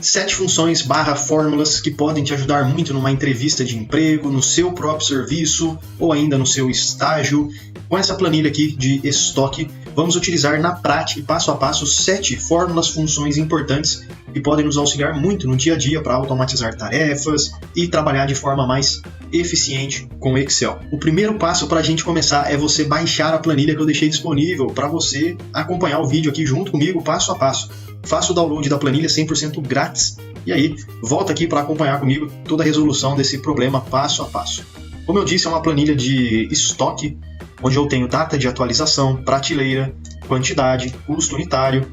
7 funções / fórmulas que podem te ajudar muito numa entrevista de emprego, no seu próprio serviço ou ainda no seu estágio. Com essa planilha aqui de estoque, vamos utilizar na prática e passo a passo 7 fórmulas, funções importantes que podem nos auxiliar muito no dia a dia para automatizar tarefas e trabalhar de forma mais eficiente com o Excel. O primeiro passo para a gente começar é você baixar a planilha que eu deixei disponível para você acompanhar o vídeo aqui junto comigo, passo a passo. Faça o download da planilha 100% grátis e aí volta aqui para acompanhar comigo toda a resolução desse problema passo a passo. Como eu disse, é uma planilha de estoque, onde eu tenho data de atualização, prateleira, quantidade, custo unitário,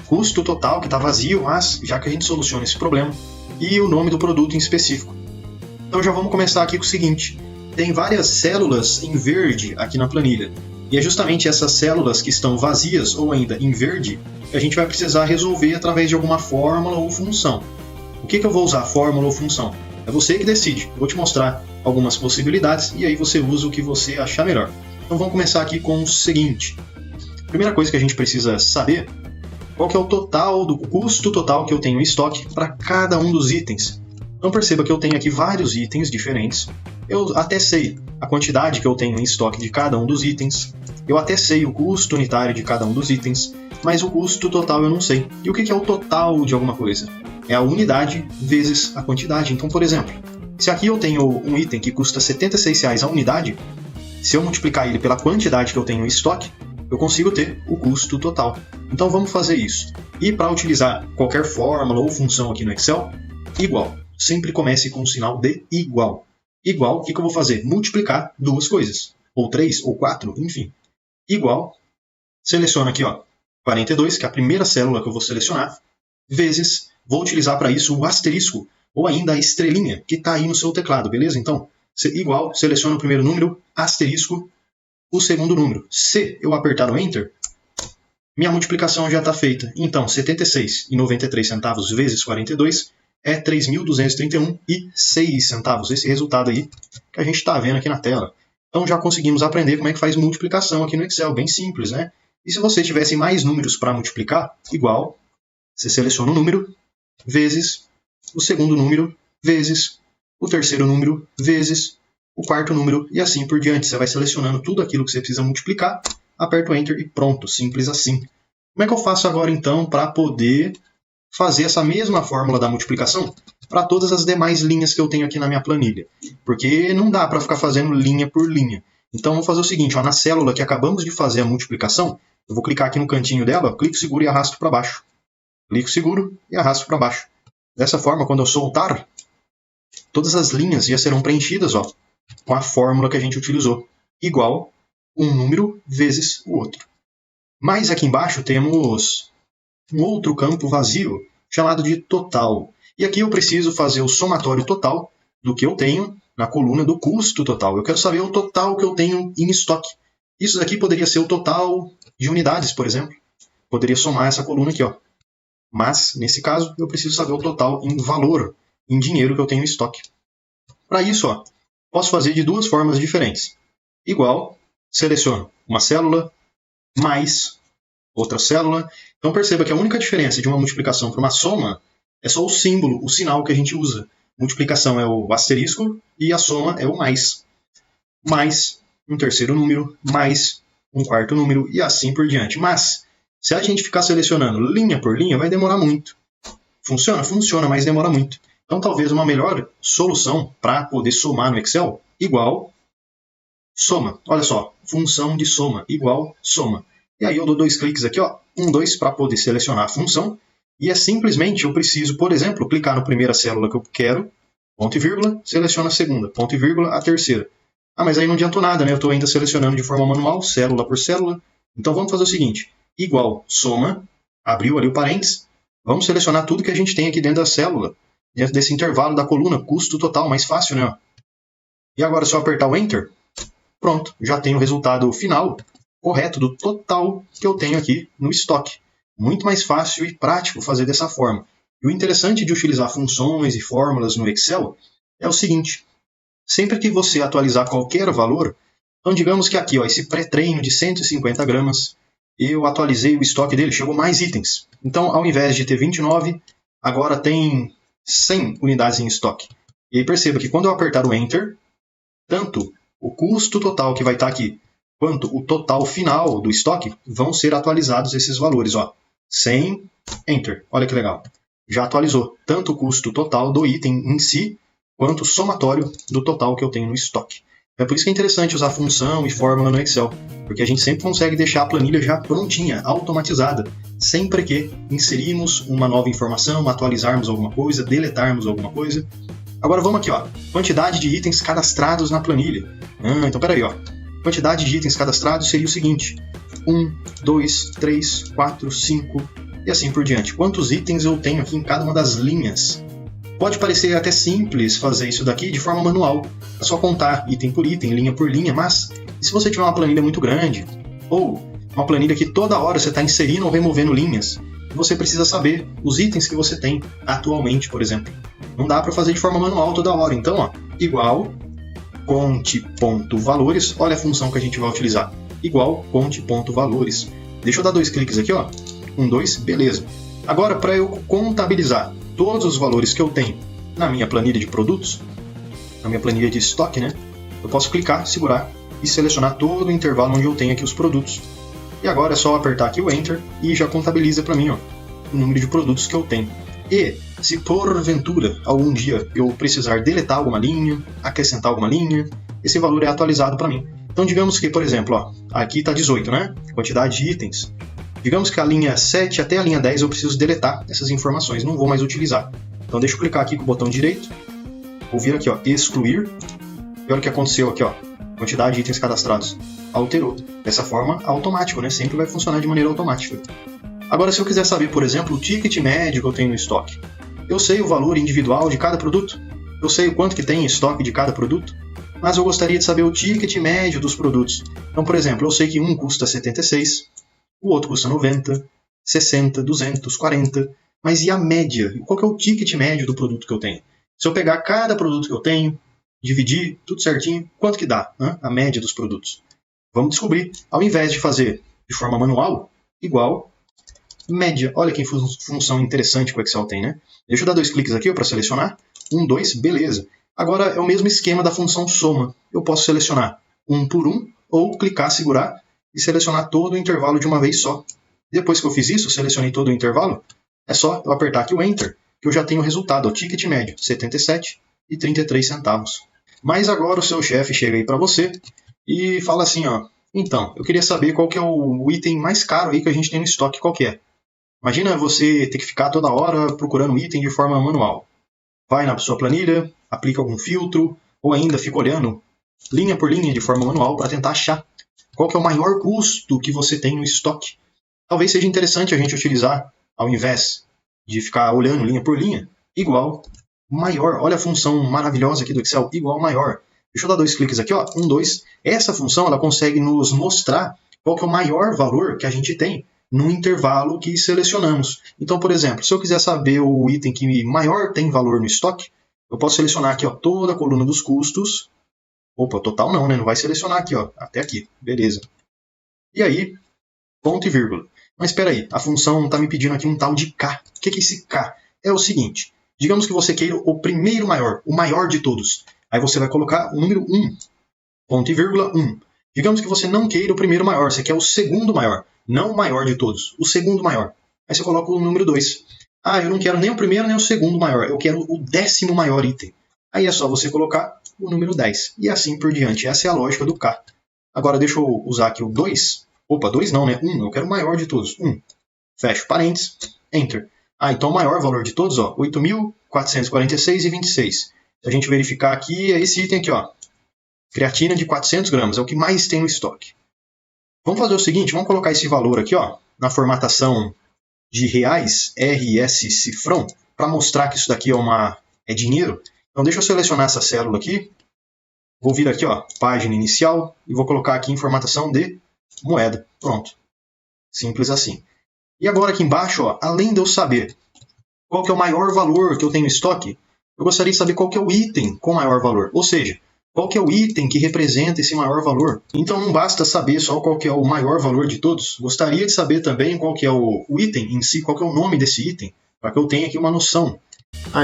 custo total que está vazio, mas já que a gente soluciona esse problema, e o nome do produto em específico. Então já vamos começar aqui com o seguinte: tem várias células em verde aqui na planilha, e é justamente essas células que estão vazias ou ainda em verde que a gente vai precisar resolver através de alguma fórmula ou função. O que eu vou usar, fórmula ou função? É você que decide. Eu vou te mostrar algumas possibilidades e aí você usa o que você achar melhor. Então vamos começar aqui com o seguinte. Primeira coisa que a gente precisa saber, qual que é o total do custo total que eu tenho em estoque para cada um dos itens. Então perceba que eu tenho aqui vários itens diferentes. Eu até sei a quantidade que eu tenho em estoque de cada um dos itens. Eu até sei o custo unitário de cada um dos itens, mas o custo total eu não sei. E o que é o total de alguma coisa? É a unidade vezes a quantidade. Então, por exemplo, se aqui eu tenho um item que custa R$ 76 a unidade, se eu multiplicar ele pela quantidade que eu tenho em estoque, eu consigo ter o custo total. Então vamos fazer isso. E para utilizar qualquer fórmula ou função aqui no Excel, igual. Sempre comece com o sinal de igual. Igual, o que eu vou fazer? Multiplicar duas coisas. Ou 3, ou 4, enfim. Igual, seleciono aqui, 42, que é a primeira célula que eu vou selecionar, vezes, vou utilizar para isso o asterisco, ou ainda a estrelinha, que está aí no seu teclado, beleza? Então, igual, seleciono o primeiro número, asterisco, o segundo número. Se eu apertar o Enter, minha multiplicação já está feita. Então, 76,93 vezes 42 é 3.231,06 centavos. Esse resultado aí que a gente está vendo aqui na tela. Então já conseguimos aprender como é que faz multiplicação aqui no Excel, bem simples, né? E se você tivesse mais números para multiplicar, igual, você seleciona o número, vezes o segundo número, vezes o terceiro número, vezes o quarto número, e assim por diante. Você vai selecionando tudo aquilo que você precisa multiplicar, aperta o Enter e pronto, simples assim. Como é que eu faço agora então para poder fazer essa mesma fórmula da multiplicação para todas as demais linhas que eu tenho aqui na minha planilha? Porque não dá para ficar fazendo linha por linha. Então vamos fazer o seguinte, na célula que acabamos de fazer a multiplicação, eu vou clicar aqui no cantinho dela, clico seguro e arrasto para baixo. Clico seguro e arrasto para baixo. Dessa forma, quando eu soltar, todas as linhas já serão preenchidas com a fórmula que a gente utilizou. Igual um número vezes o outro. Mas aqui embaixo temos um outro campo vazio, chamado de total. E aqui eu preciso fazer o somatório total do que eu tenho na coluna do custo total. Eu quero saber o total que eu tenho em estoque. Isso daqui poderia ser o total de unidades, por exemplo. Poderia somar essa coluna aqui, Mas, nesse caso, eu preciso saber o total em valor, em dinheiro que eu tenho em estoque. Para isso, posso fazer de duas formas diferentes. Igual, seleciono uma célula, mais outra célula. Então perceba que a única diferença de uma multiplicação para uma soma é só o símbolo, o sinal que a gente usa. Multiplicação é o asterisco e a soma é o mais. Mais um terceiro número, mais um quarto número e assim por diante. Mas, se a gente ficar selecionando linha por linha, vai demorar muito. Funciona? Funciona, mas demora muito. Então talvez uma melhor solução para poder somar no Excel, igual soma. Olha só, função de soma, igual soma. E aí eu dou 2 cliques aqui, 1, 2, para poder selecionar a função. E é simplesmente, eu preciso, por exemplo, clicar na primeira célula que eu quero, ponto e vírgula, seleciono a segunda, ponto e vírgula, a terceira. Mas aí não adiantou nada, né? Eu estou ainda selecionando de forma manual, célula por célula. Então vamos fazer o seguinte, igual soma, abriu ali o parênteses, vamos selecionar tudo que a gente tem aqui dentro da célula, dentro desse intervalo da coluna, custo total, mais fácil, né? E agora se eu apertar o Enter, pronto, já tenho o resultado final correto do total que eu tenho aqui no estoque. Muito mais fácil e prático fazer dessa forma. E o interessante de utilizar funções e fórmulas no Excel é o seguinte, sempre que você atualizar qualquer valor, então digamos que aqui, esse pré-treino de 150 gramas, eu atualizei o estoque dele, chegou mais itens. Então, ao invés de ter 29, agora tem 100 unidades em estoque. E aí perceba que quando eu apertar o Enter, tanto o custo total que vai estar aqui, quanto o total final do estoque, vão ser atualizados esses valores. Ó. 100, Enter. Olha que legal. Já atualizou tanto o custo total do item em si, quanto o somatório do total que eu tenho no estoque. É por isso que é interessante usar função e fórmula no Excel, porque a gente sempre consegue deixar a planilha já prontinha, automatizada, sempre que inserirmos uma nova informação, atualizarmos alguma coisa, deletarmos alguma coisa. Agora vamos aqui, ó, quantidade de itens cadastrados na planilha. Então peraí, ó. Quantidade de itens cadastrados seria o seguinte: 1, 2, 3, 4, 5 e assim por diante. Quantos itens eu tenho aqui em cada uma das linhas? Pode parecer até simples fazer isso daqui de forma manual. É só contar item por item, linha por linha, mas e se você tiver uma planilha muito grande, ou uma planilha que toda hora você está inserindo ou removendo linhas, você precisa saber os itens que você tem atualmente, por exemplo. Não dá para fazer de forma manual toda hora. Então, ó, igual conte.valores, olha a função que a gente vai utilizar. Igual conte.valores. Deixa eu dar 2 cliques aqui, ó. 1, 2, beleza. Agora, para eu contabilizar todos os valores que eu tenho na minha planilha de produtos, na minha planilha de estoque, né? Eu posso clicar, segurar e selecionar todo o intervalo onde eu tenho aqui os produtos. E agora é só apertar aqui o Enter e já contabiliza para mim, ó, o número de produtos que eu tenho. E se porventura algum dia eu precisar deletar alguma linha, acrescentar alguma linha, esse valor é atualizado para mim. Então digamos que, por exemplo, ó, aqui está 18, né? Quantidade de itens. Digamos que a linha 7 até a linha 10 eu preciso deletar essas informações, não vou mais utilizar. Então deixa eu clicar aqui com o botão direito, vou vir aqui, ó, excluir, e olha o que aconteceu aqui, ó, quantidade de itens cadastrados, alterou. Dessa forma, automático, né? Sempre vai funcionar de maneira automática. Agora, se eu quiser saber, por exemplo, o ticket médio que eu tenho no estoque, eu sei o valor individual de cada produto, eu sei o quanto que tem em estoque de cada produto, mas eu gostaria de saber o ticket médio dos produtos. Então, por exemplo, eu sei que um custa 76, o outro custa 90, 60, 200, 40. Mas e a média? Qual que é o ticket médio do produto que eu tenho? Se eu pegar cada produto que eu tenho, dividir tudo certinho, quanto que dá, né? A média dos produtos? Vamos descobrir. Ao invés de fazer de forma manual, igual média. Olha que função interessante que o Excel tem, né? Deixa eu dar 2 cliques aqui para selecionar. 1, 2, beleza. Agora é o mesmo esquema da função soma. Eu posso selecionar 1 por 1 ou clicar, segurar e selecionar todo o intervalo de uma vez só. Depois que eu fiz isso, selecionei todo o intervalo, é só eu apertar aqui o Enter, que eu já tenho o resultado, o ticket médio, 77,33 centavos. Mas agora o seu chefe chega aí para você e fala assim, ó, então, eu queria saber qual que é o item mais caro aí que a gente tem no estoque, qual que é? Imagina você ter que ficar toda hora procurando um item de forma manual. Vai na sua planilha, aplica algum filtro, ou ainda fica olhando linha por linha de forma manual para tentar achar qual que é o maior custo que você tem no estoque. Talvez seja interessante a gente utilizar, ao invés de ficar olhando linha por linha, igual maior. Olha a função maravilhosa aqui do Excel, igual maior. Deixa eu dar 2 cliques aqui, ó, 1, 2. Essa função ela consegue nos mostrar qual que é o maior valor que a gente tem no intervalo que selecionamos. Então, por exemplo, se eu quiser saber o item que maior tem valor no estoque, eu posso selecionar aqui, ó, toda a coluna dos custos. Opa, total não, né? Não vai selecionar aqui, ó, até aqui. Beleza. E aí, ponto e vírgula. Mas espera aí, a função está me pedindo aqui um tal de K. O que é esse K? É o seguinte, digamos que você queira o primeiro maior, o maior de todos. Aí você vai colocar o número 1, ponto e vírgula 1. Digamos que você não queira o primeiro maior, você quer o segundo maior, não o maior de todos, o segundo maior. Aí você coloca o número 2. Ah, eu não quero nem o primeiro nem o segundo maior, eu quero o 10º maior item. Aí é só você colocar o número 10. E assim por diante. Essa é a lógica do K. Agora deixa eu usar aqui o 2. Opa, 2 não, né? 1. Eu quero o maior de todos. 1. Fecho parênteses. Enter. Ah, então o maior valor de todos, ó, 8.446,26. Se a gente verificar aqui, é esse item aqui, ó. Creatina de 400 gramas. É o que mais tem no estoque. Vamos fazer o seguinte. Vamos colocar esse valor aqui, ó, na formatação de reais, RS cifrão, para mostrar que isso daqui é dinheiro. Então deixa eu selecionar essa célula aqui, vou vir aqui, ó, página inicial, e vou colocar aqui em formatação de moeda. Pronto. Simples assim. E agora aqui embaixo, ó, além de eu saber qual que é o maior valor que eu tenho em estoque, eu gostaria de saber qual que é o item com maior valor. Ou seja, qual que é o item que representa esse maior valor. Então não basta saber só qual que é o maior valor de todos, gostaria de saber também qual que é o item em si, qual que é o nome desse item, para que eu tenha aqui uma noção.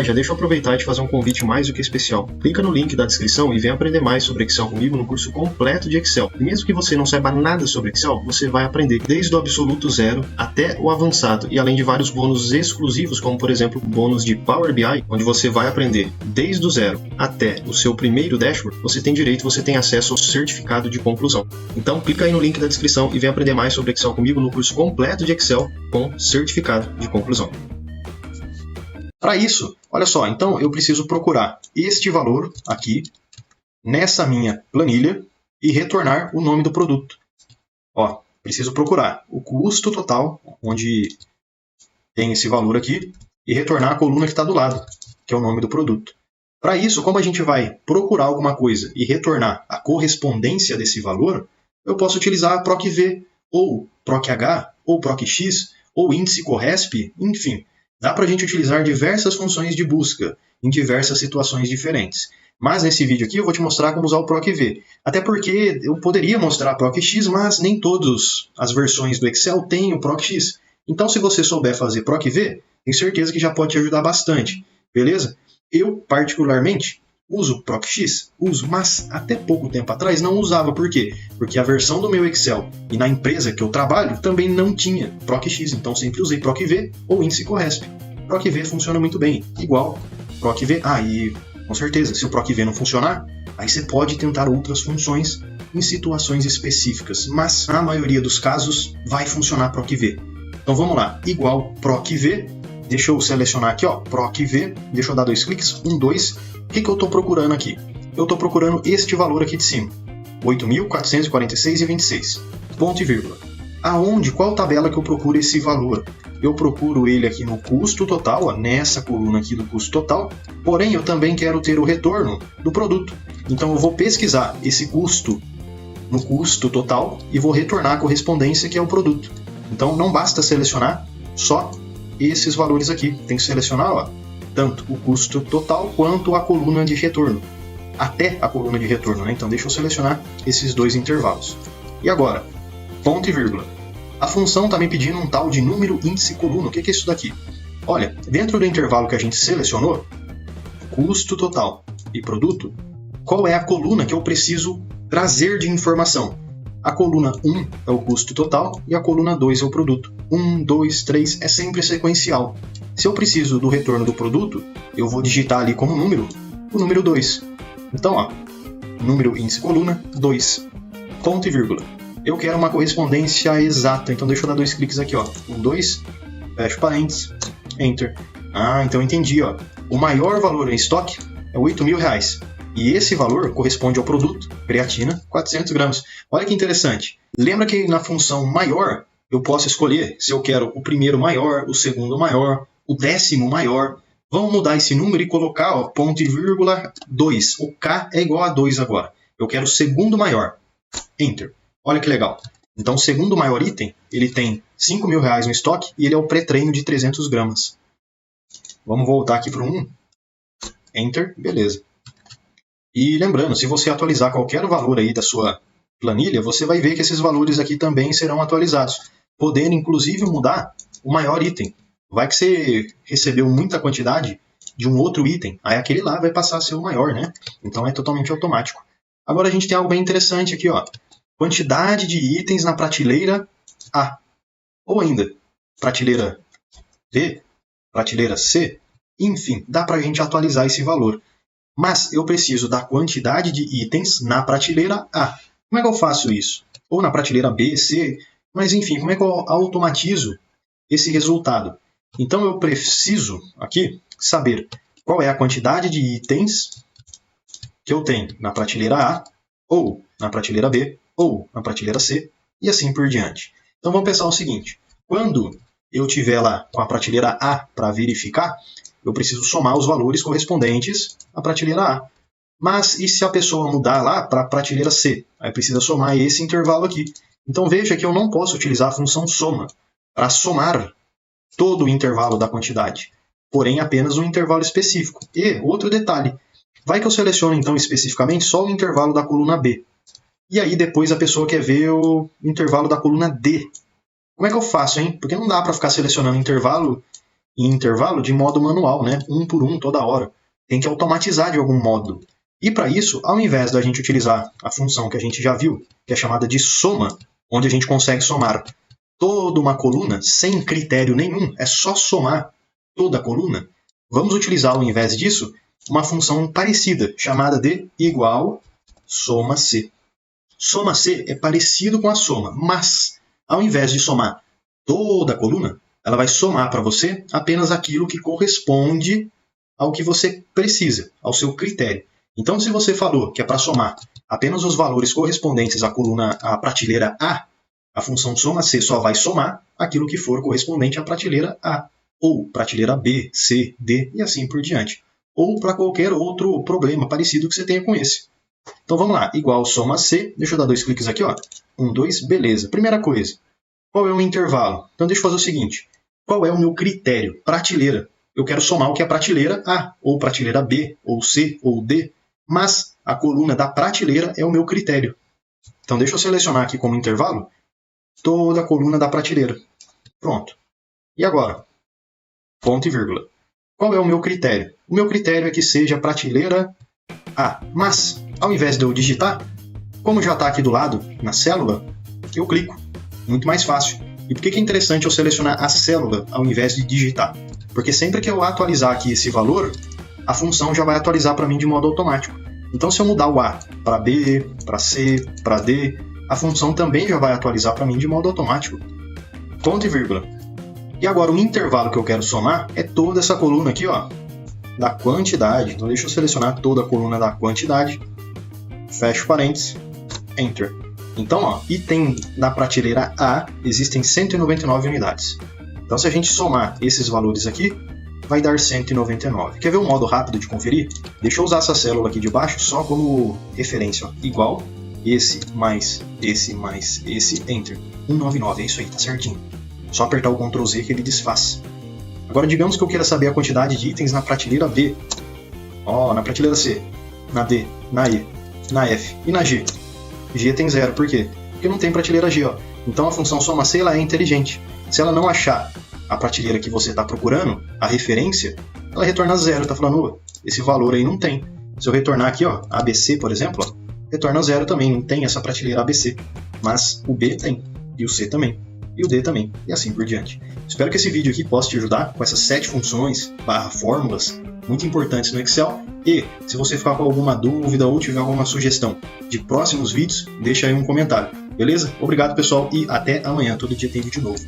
Já deixa eu aproveitar e te fazer um convite mais do que especial. Clica no link da descrição e vem aprender mais sobre Excel comigo no curso completo de Excel. E mesmo que você não saiba nada sobre Excel, você vai aprender desde o absoluto zero até o avançado, e além de vários bônus exclusivos, como por exemplo o bônus de Power BI, onde você vai aprender desde o zero até o seu primeiro dashboard, você tem acesso ao certificado de conclusão. Então clica aí no link da descrição e vem aprender mais sobre Excel comigo no curso completo de Excel com certificado de conclusão. Para isso, olha só, então eu preciso procurar este valor aqui nessa minha planilha e retornar o nome do produto. Preciso procurar o custo total, onde tem esse valor aqui, e retornar a coluna que está do lado, que é o nome do produto. Para isso, como a gente vai procurar alguma coisa e retornar a correspondência desse valor, eu posso utilizar a PROC-V, ou PROC-H, ou PROC-X, ou índice Corresp, enfim. Dá para a gente utilizar diversas funções de busca em diversas situações diferentes. Mas nesse vídeo aqui eu vou te mostrar como usar o PROC-V. Até porque eu poderia mostrar PROC-X, mas nem todas as versões do Excel têm o PROC-X. Então se você souber fazer PROC-V, tenho certeza que já pode te ajudar bastante. Beleza? Eu, particularmente, uso PROC-X, mas até pouco tempo atrás não usava. Por quê? Porque a versão do meu Excel e na empresa que eu trabalho também não tinha PROC-X, então sempre usei PROC-V ou índice Corresp. PROC-V funciona muito bem, igual PROC-V. E com certeza, se o PROC-V não funcionar, aí você pode tentar outras funções em situações específicas, mas na maioria dos casos vai funcionar PROC-V. Então vamos lá, igual PROC-V, deixa eu selecionar aqui, PROC-V, deixa eu dar 2 cliques, 1, 2, o que eu estou procurando aqui? Eu estou procurando este valor aqui de cima, 8.446,26, ponto e vírgula. Qual tabela que eu procuro esse valor? Eu procuro ele aqui no custo total, nessa coluna aqui do custo total, porém eu também quero ter o retorno do produto. Então eu vou pesquisar esse custo no custo total e vou retornar a correspondência que é o produto. Então não basta selecionar só esses valores aqui, tem que selecionar tanto o custo total quanto a coluna de retorno, até a coluna de retorno, né? Então deixa eu selecionar esses dois intervalos. E agora, ponto e vírgula. A função está me pedindo um tal de número índice coluna. O que é isso daqui? Olha, dentro do intervalo que a gente selecionou, custo total e produto, qual é a coluna que eu preciso trazer de informação? A coluna 1 é o custo total e a coluna 2 é o produto. 1, 2, 3 é sempre sequencial. Se eu preciso do retorno do produto, eu vou digitar ali como número o número 2. Então, número índice coluna 2, ponto e vírgula. Eu quero uma correspondência exata, então deixa eu dar 2 cliques aqui, 1, 2, fecho parênteses, Enter. Então entendi, o maior valor em estoque é R$8.000. E esse valor corresponde ao produto, creatina, 400 gramas. Olha que interessante. Lembra que na função maior, eu posso escolher se eu quero o primeiro maior, o segundo maior, o 10º maior. Vamos mudar esse número e colocar ponto e vírgula 2. O K é igual a 2 agora. Eu quero o segundo maior. Enter. Olha que legal. Então o segundo maior item, ele tem R$5.000 no estoque e ele é o pré-treino de 300 gramas. Vamos voltar aqui para o 1. Enter. Beleza. E lembrando, se você atualizar qualquer valor aí da sua planilha, você vai ver que esses valores aqui também serão atualizados, podendo inclusive mudar o maior item. Vai que você recebeu muita quantidade de um outro item, aí aquele lá vai passar a ser o maior, né? Então é totalmente automático. Agora a gente tem algo bem interessante aqui, quantidade de itens na prateleira A, ou ainda prateleira B, prateleira C, enfim, dá para a gente atualizar esse valor. Mas eu preciso da quantidade de itens na prateleira A. Como é que eu faço isso? Ou na prateleira B, C, mas enfim, como é que eu automatizo esse resultado? Então eu preciso aqui saber qual é a quantidade de itens que eu tenho na prateleira A, ou na prateleira B, ou na prateleira C, e assim por diante. Então vamos pensar o seguinte, quando eu estiver lá com a prateleira A para verificar, eu preciso somar os valores correspondentes à prateleira A. Mas e se a pessoa mudar lá para a prateleira C? Aí precisa somar esse intervalo aqui. Então veja que eu não posso utilizar a função soma para somar todo o intervalo da quantidade, porém apenas um intervalo específico. E outro detalhe, vai que eu seleciono então especificamente só o intervalo da coluna B. E aí depois a pessoa quer ver o intervalo da coluna D. Como é que eu faço, hein? Porque não dá para ficar selecionando intervalo em intervalo de modo manual, né? Um por um, toda hora. Tem que automatizar de algum modo. E para isso, ao invés da gente utilizar a função que a gente já viu, que é chamada de soma, onde a gente consegue somar toda uma coluna sem critério nenhum, é só somar toda a coluna, vamos utilizar, ao invés disso, uma função parecida, chamada de igual soma C. Soma C é parecido com a soma, mas, ao invés de somar toda a coluna, ela vai somar para você apenas aquilo que corresponde ao que você precisa, ao seu critério. Então, se você falou que é para somar apenas os valores correspondentes à coluna, à prateleira A, a função soma C só vai somar aquilo que for correspondente à prateleira A, ou prateleira B, C, D e assim por diante. Ou para qualquer outro problema parecido que você tenha com esse. Então vamos lá, igual soma C, deixa eu dar 2 cliques aqui, ó. 1, 2, beleza. Primeira coisa, qual é o intervalo? Então deixa eu fazer o seguinte, qual é o meu critério? Prateleira. Eu quero somar o que é prateleira A, ou prateleira B, ou C, ou D, mas a coluna da prateleira é o meu critério. Então deixa eu selecionar aqui como intervalo toda a coluna da prateleira. Pronto. E agora? Ponto e vírgula. Qual é o meu critério? O meu critério é que seja prateleira A. Mas, ao invés de eu digitar, como já está aqui do lado, na célula, eu clico. Muito mais fácil. E por que é interessante eu selecionar a célula ao invés de digitar? Porque sempre que eu atualizar aqui esse valor, a função já vai atualizar para mim de modo automático. Então, se eu mudar o A para B, para C, para D, a função também já vai atualizar para mim de modo automático. Ponto e vírgula. E agora o intervalo que eu quero somar é toda essa coluna aqui, ó, da quantidade. Então deixa eu selecionar toda a coluna da quantidade. Fecho parênteses. Enter. Então, ó, item da prateleira A existem 199 unidades. Então se a gente somar esses valores aqui, vai dar 199. Quer ver um modo rápido de conferir? Deixa eu usar essa célula aqui de baixo só como referência, ó. Igual esse mais esse, enter. 199, é isso aí, tá certinho. Só apertar o Ctrl Z que ele desfaz. Agora digamos que eu queira saber a quantidade de itens na prateleira B. Ó, na prateleira C, na D, na E, na F e na G. G tem 0, por quê? Porque não tem prateleira G, ó. Então a função soma C ela é inteligente. Se ela não achar a prateleira que você está procurando, a referência, ela retorna 0, tá falando, oh, esse valor aí não tem. Se eu retornar aqui, ó, ABC, por exemplo, ó, retorna 0 também, não tem essa prateleira ABC. Mas o B tem, e o C também, e o D também, e assim por diante. Espero que esse vídeo aqui possa te ajudar com essas 7 funções, fórmulas, muito importantes no Excel. E, se você ficar com alguma dúvida ou tiver alguma sugestão de próximos vídeos, deixa aí um comentário, beleza? Obrigado, pessoal, e até amanhã, todo dia tem vídeo novo.